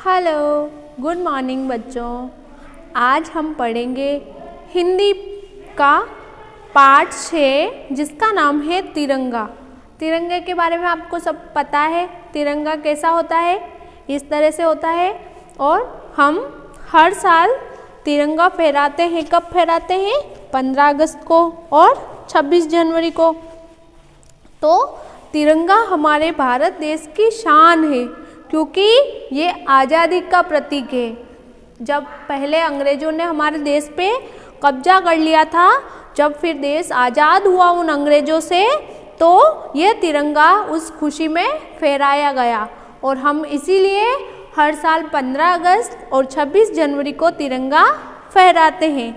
Hello, good morning बच्चों। आज हम पढ़ेंगे हिंदी का पाठ 6 जिसका नाम है तिरंगा। तिरंगे के बारे में आपको सब पता है। तिरंगा कैसा होता है, इस तरह से होता है और हम हर साल तिरंगा फहराते हैं। कब फहराते हैं? 15 अगस्त को और 26 जनवरी को। तो तिरंगा हमारे भारत देश की शान है क्योंकि ये आज़ादी का प्रतीक है। जब पहले अंग्रेज़ों ने हमारे देश पे कब्जा कर लिया था, जब फिर देश आज़ाद हुआ उन अंग्रेज़ों से, तो ये तिरंगा उस खुशी में फहराया गया और हम इसीलिए हर साल 15 अगस्त और 26 जनवरी को तिरंगा फहराते हैं।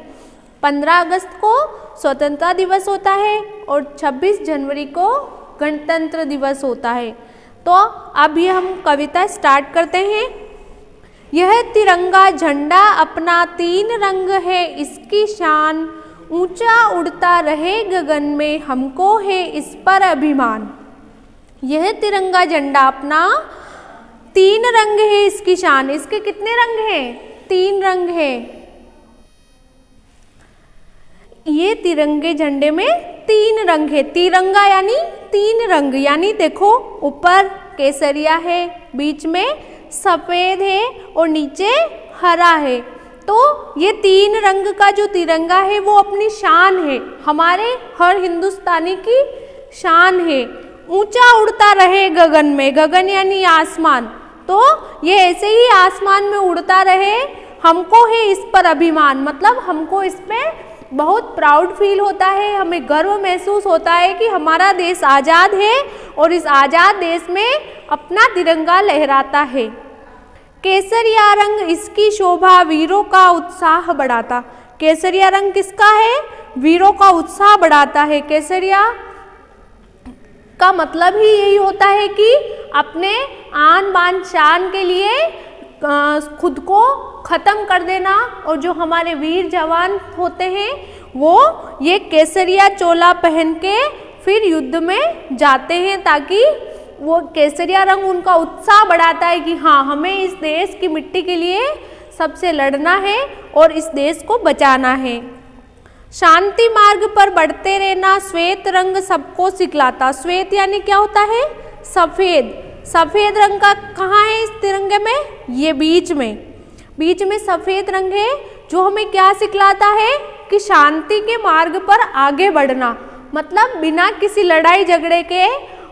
15 अगस्त को स्वतंत्रता दिवस होता है और 26 जनवरी को गणतंत्र दिवस होता है। तो अब ये हम कविता स्टार्ट करते हैं। यह तिरंगा झंडा अपना 3 रंग है इसकी शान, ऊंचा उड़ता रहे गगन में हमको है इस पर अभिमान। यह तिरंगा झंडा अपना 3 रंग है इसकी शान। इसके कितने रंग हैं? 3 रंग हैं। ये तिरंगे झंडे में 3 रंग है। तिरंगा यानी 3 रंग, यानी देखो ऊपर केसरिया है, बीच में सफ़ेद है और नीचे हरा है। तो ये 3 रंग का जो तिरंगा है वो अपनी शान है, हमारे हर हिंदुस्तानी की शान है। ऊंचा उड़ता रहे गगन में, गगन यानी आसमान, तो ये ऐसे ही आसमान में उड़ता रहे, हमको है इस पर अभिमान, मतलब हमको इस पर बहुत प्राउड फील होता है, हमें गर्व महसूस होता है कि हमारा देश आज़ाद है और इस आज़ाद देश में अपना तिरंगा लहराता है। केसरिया रंग इसकी शोभा वीरों का उत्साह बढ़ाता। केसरिया रंग किसका है? वीरों का उत्साह बढ़ाता है। केसरिया का मतलब ही यही होता है कि अपने आन बान शान के लिए खुद को ख़त्म कर देना, और जो हमारे वीर जवान होते हैं वो ये केसरिया चोला पहन के फिर युद्ध में जाते हैं, ताकि वो केसरिया रंग उनका उत्साह बढ़ाता है कि हाँ, हमें इस देश की मिट्टी के लिए सबसे लड़ना है और इस देश को बचाना है। शांति मार्ग पर बढ़ते रहना श्वेत रंग सबको सिखलाता। श्वेत यानी क्या होता है? सफ़ेद। सफ़ेद रंग का कहाँ है इस तिरंगे में? ये बीच में सफ़ेद रंग है जो हमें क्या सिखलाता है कि शांति के मार्ग पर आगे बढ़ना, मतलब बिना किसी लड़ाई झगड़े के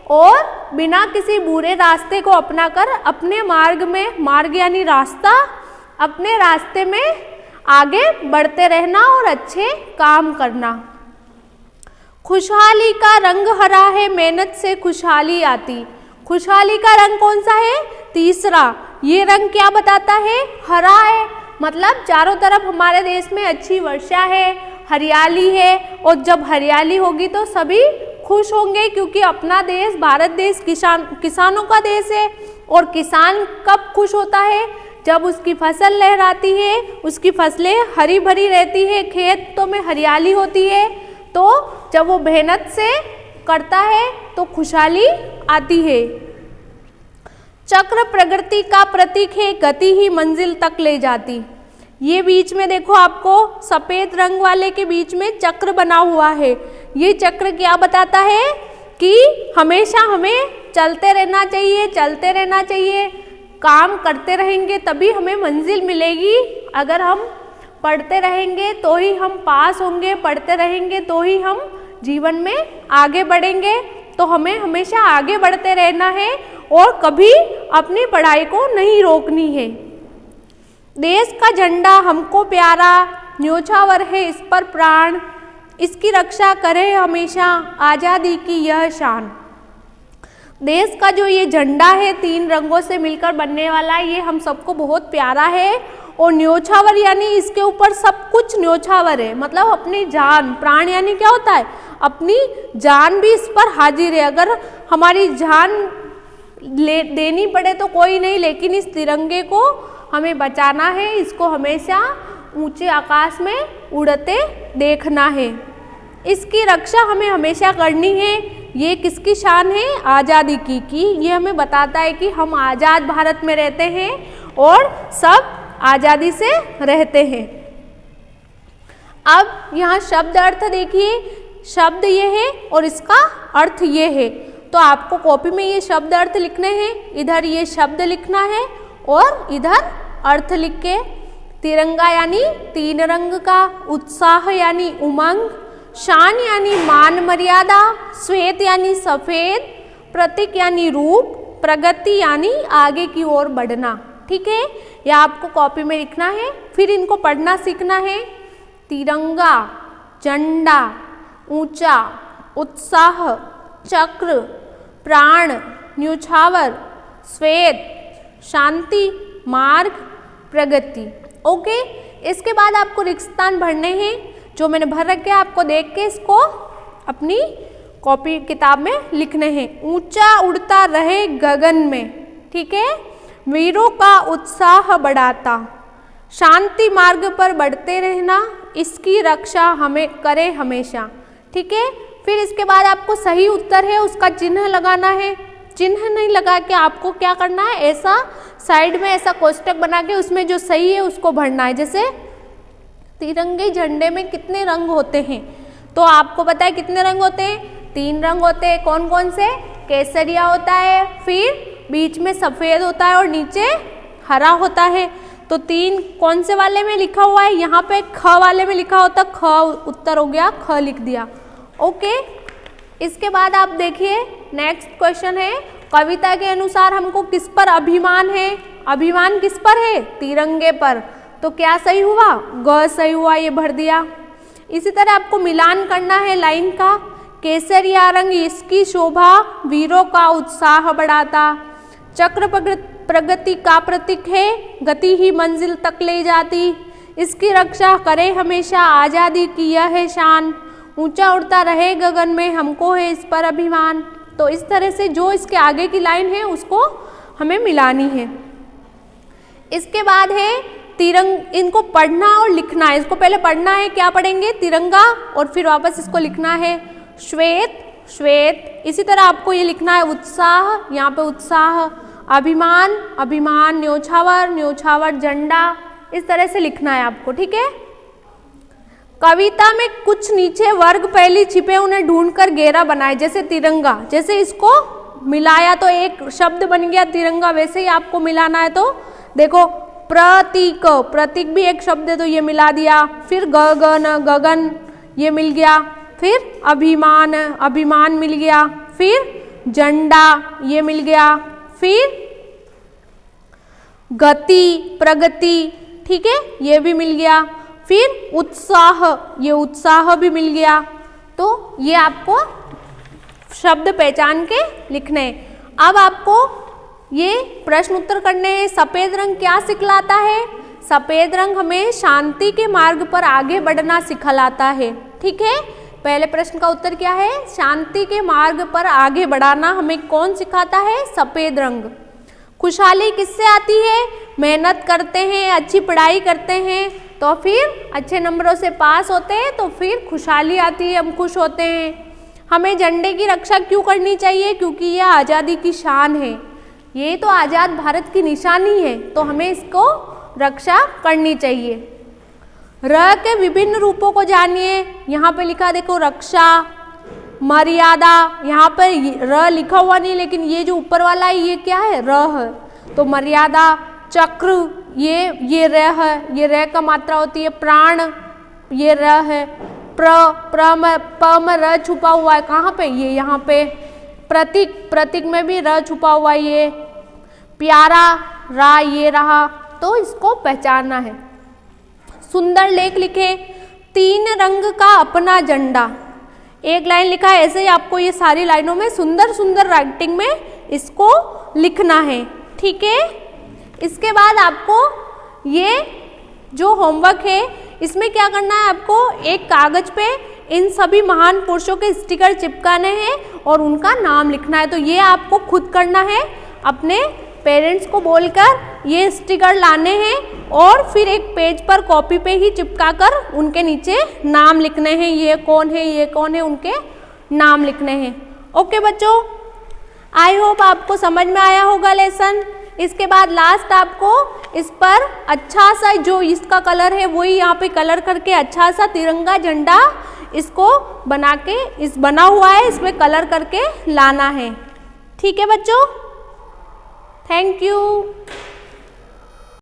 और बिना किसी बुरे रास्ते को अपनाकर अपने मार्ग यानी रास्ता, अपने रास्ते में आगे बढ़ते रहना और अच्छे काम करना। खुशहाली का रंग हरा है मेहनत से खुशहाली आती। खुशहाली का रंग कौन सा है? तीसरा। ये रंग क्या बताता है? हरा है, मतलब चारों तरफ हमारे देश में अच्छी वर्षा है, हरियाली है, और जब हरियाली होगी तो सभी खुश होंगे क्योंकि अपना देश भारत देश किसानों का देश है। और किसान कब खुश होता है? जब उसकी फसल लहराती है, उसकी फसलें हरी भरी रहती है, खेतों में हरियाली होती है, तो जब वो मेहनत से करता है तो खुशहाली आती है। चक्र प्रगति का प्रतीक है, गति ही मंजिल तक ले जाती। ये बीच में देखो, आपको सफ़ेद रंग वाले के बीच में चक्र बना हुआ है। ये चक्र क्या बताता है कि हमेशा हमें चलते रहना चाहिए, काम करते रहेंगे तभी हमें मंजिल मिलेगी। अगर हम पढ़ते रहेंगे तो ही हम पास होंगे, पढ़ते रहेंगे तो ही हम जीवन में आगे बढ़ेंगे। तो हमें हमेशा आगे बढ़ते रहना है और कभी अपनी पढ़ाई को नहीं रोकनी है। देश का झंडा हमको प्यारा, न्योछावर है इस पर प्राण, इसकी रक्षा करे हमेशा आज़ादी की यह शान। देश का जो ये झंडा है 3 रंगों से मिलकर बनने वाला, ये हम सबको बहुत प्यारा है। और न्योछावर यानी इसके ऊपर सब कुछ न्योछावर है, मतलब अपनी जान, प्राण यानी क्या होता है? अपनी जान भी इस पर हाजिर है। अगर हमारी जान देनी पड़े तो कोई नहीं, लेकिन इस तिरंगे को हमें बचाना है, इसको हमेशा ऊंचे आकाश में उड़ते देखना है, इसकी रक्षा हमें हमेशा करनी है। ये किसकी शान है? आज़ादी की। ये हमें बताता है कि हम आज़ाद भारत में रहते हैं और सब आज़ादी से रहते हैं। अब यहाँ शब्द अर्थ देखिए, शब्द ये है और इसका अर्थ ये है। तो आपको कॉपी में ये शब्द अर्थ लिखने हैं, इधर ये शब्द लिखना है और इधर अर्थ लिख के। तिरंगा यानी तीन रंग का, उत्साह यानी उमंग, शान यानी मान मर्यादा, श्वेत यानी सफेद, प्रतीक यानी रूप, प्रगति यानी आगे की ओर बढ़ना। ठीक है, यह आपको कॉपी में लिखना है, फिर इनको पढ़ना सीखना है। तिरंगा, झंडा, ऊंचा, उत्साह, चक्र, प्राण, न्योछावर, श्वेत, शांति, मार्ग, प्रगति। ओके, इसके बाद आपको रिक्त स्थान भरने हैं जो मैंने भर रखे हैं, आपको देख के इसको अपनी कॉपी किताब में लिखने हैं। ऊंचा उड़ता रहे गगन में, ठीक है, वीरों का उत्साह बढ़ाता, शांति मार्ग पर बढ़ते रहना, इसकी रक्षा हमें करे हमेशा। ठीक है, फिर इसके बाद आपको सही उत्तर है उसका चिन्ह लगाना है। चिन्ह नहीं लगा के आपको क्या करना है, ऐसा साइड में ऐसा कोष्टक बना के उसमें जो सही है उसको भरना है। जैसे तिरंगे झंडे में कितने रंग होते हैं, तो आपको पता है कितने रंग होते हैं, 3 रंग होते हैं। कौन कौन से? केसरिया होता है, फिर बीच में सफ़ेद होता है और नीचे हरा होता है। तो 3 कौन से वाले में लिखा हुआ है, यहाँ पे ख वाले में लिखा होता, ख उत्तर हो गया, ख लिख दिया। ओके, इसके बाद आप देखिए नेक्स्ट क्वेश्चन है, कविता के अनुसार हमको किस पर अभिमान है? अभिमान किस पर है? तिरंगे पर। तो क्या सही हुआ? ग सही हुआ, ये भर दिया। इसी तरह आपको मिलान करना है लाइन का। केसरिया रंग इसकी शोभा वीरों का उत्साह बढ़ाता, चक्र प्रगति का प्रतीक है, गति ही मंजिल तक ले जाती, इसकी रक्षा करे हमेशा आज़ादी की यह है शान, ऊंचा उड़ता रहे गगन में हमको है इस पर अभिमान। तो इस तरह से जो इसके आगे की लाइन है उसको हमें मिलानी है। इसके बाद है इनको पढ़ना और लिखना है। इसको पहले पढ़ना है, क्या पढ़ेंगे? तिरंगा, और फिर वापस इसको लिखना है श्वेत, श्वेत। इसी तरह आपको ये लिखना है उत्साह, यहाँ पे उत्साह, अभिमान, अभिमान, न्योछावर, न्योछावर, झंडा। इस तरह से लिखना है आपको, ठीक है। कविता में कुछ नीचे वर्ग पहले छिपे उन्हें ढूंढकर घेरा बनाए, जैसे तिरंगा, जैसे इसको मिलाया तो एक शब्द बन गया तिरंगा, वैसे ही आपको मिलाना है। तो देखो प्रतीक, प्रतीक भी एक शब्द है तो ये मिला दिया। फिर गगन, गगन ये मिल गया। फिर अभिमान, अभिमान मिल गया। फिर झंडा ये मिल गया। फिर गति, प्रगति, ठीक है, ये भी मिल गया। फिर उत्साह, ये उत्साह भी मिल गया। तो ये आपको शब्द पहचान के लिखने हैं। अब आपको ये प्रश्न उत्तर करने हैं। सफ़ेद रंग क्या सिखलाता है? सफ़ेद रंग हमें शांति के मार्ग पर आगे बढ़ना सिखलाता है, ठीक है। पहले प्रश्न का उत्तर क्या है? शांति के मार्ग पर आगे बढ़ाना हमें कौन सिखाता है? सफ़ेद रंग। खुशहाली किससे आती है? मेहनत करते हैं, अच्छी पढ़ाई करते हैं तो फिर अच्छे नंबरों से पास होते हैं तो फिर खुशहाली आती है, हम खुश होते हैं। हमें झंडे की रक्षा क्यों करनी चाहिए? क्योंकि यह आज़ादी की शान है, ये तो आज़ाद भारत की निशानी है, तो हमें इसको रक्षा करनी चाहिए। र के विभिन्न रूपों को जानिए। यहाँ पे लिखा देखो रक्षा, मर्यादा, यहाँ पर र लिखा हुआ नहीं लेकिन ये जो ऊपर वाला है ये क्या है? र है, तो मर्यादा। चक्र ये र है, ये र का मात्रा होती है। प्राण ये र है। प में र छुपा हुआ है, कहाँ पे? ये यहाँ पे। प्रतीक, प्रतीक में भी र छुपा हुआ है। ये प्यारा, रा ये रहा, तो इसको पहचानना है। सुंदर लेख लिखे। 3 रंग का अपना झंडा, एक लाइन लिखा है, ऐसे ही आपको ये सारी लाइनों में सुंदर सुंदर राइटिंग में इसको लिखना है, ठीक है। इसके बाद आपको ये जो होमवर्क है इसमें क्या करना है, आपको एक कागज पे इन सभी महान पुरुषों के स्टिकर चिपकाने हैं और उनका नाम लिखना है। तो ये आपको खुद करना है, अपने पेरेंट्स को बोलकर ये स्टिकर लाने हैं और फिर एक पेज पर कॉपी पे ही चिपका कर उनके नीचे नाम लिखने हैं। ये कौन है, ये कौन है, उनके नाम लिखने हैं। ओके बच्चों, आई होप आपको समझ में आया होगा लेसन। इसके बाद लास्ट आपको इस पर अच्छा सा जो इसका कलर है वही यहाँ पे कलर करके अच्छा सा तिरंगा झंडा इसको बना के बना हुआ है, इसमें कलर करके लाना है। ठीक है बच्चों, थैंक यू।